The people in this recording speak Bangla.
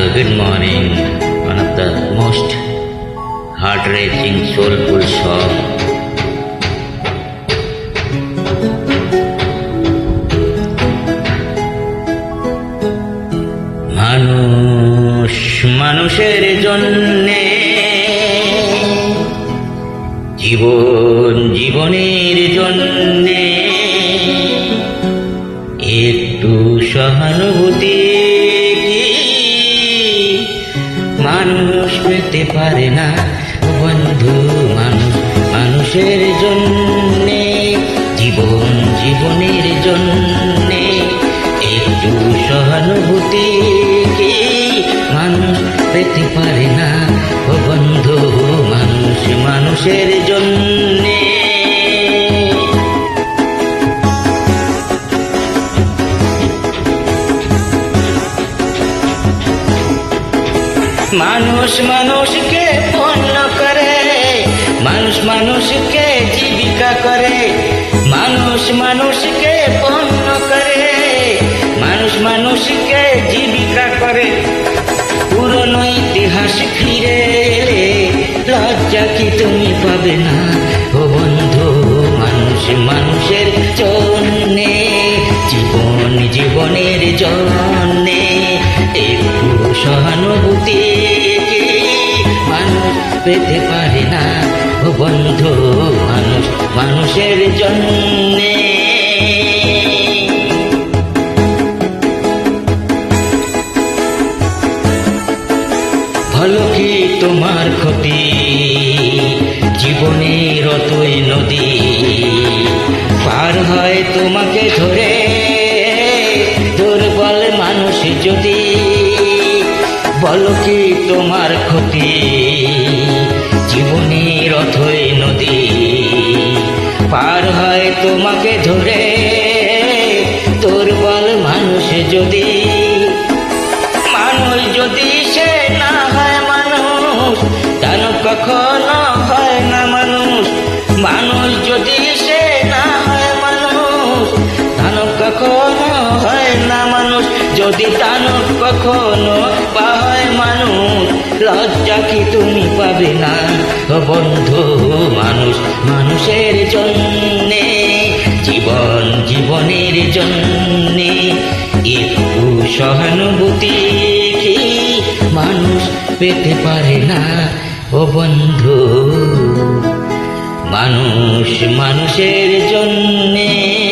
good morning. One of the most heart-wrenching, soulful song. মানুষ মানুষের জন্যে, জীবন জীবনের জন্যে একটু সহানুভূতি মানুষ পেতে পারে না বন্ধু। মানুষ মানুষের জন্যে, জীবন জীবনের জন্যে একটু সহানুভূতি মানুষ পেতে পারে না বন্ধু। মানুষ মানুষের জন্যে, মানুষ মানুষকে পণ্য করে, মানুষ মানুষকে জীবিকা করে, মানুষ মানুষকে পণ্য করে, মানুষ মানুষকে জীবিকা করে। পুরনো ইতিহাস ফিরে এলে লজ্জা কি তুমি পাবে না ও বন্ধু। মানুষ মানুষের জন্যে, জীবন জীবনের জন্যে একটু সহানুভূতি মানুষ পেতে পারে না ও বন্ধু। মানুষ মানুষের জন্যে, ভালো কি তোমার ক্ষতি জীবনের অতই নদী পার হয় তোমাকে ধরে দুর্বল মানুষ যদি। বলো কি তোমার ক্ষতি জীবনের অথই নদী পার হয় তোমাকে ধরে দুর্বল মানুষ যদি। মানুষ যদি সে না হয় মানুষ, দানব কখনো হয় না মানুষ। মানুষ যদি সে না হয় মানুষ, দানব কখনো হয় না মানুষ। যদি দানব কখনো বা হয় মানুষ, লজ্জা কি তুমি পাবে না ও বন্ধু। মানুষ মানুষের জন্যে, জীবন জীবনের জন্যে একটু সহানুভূতি মানুষ পেতে পারে না ও বন্ধু। মানুষ মানুষের জন্যে।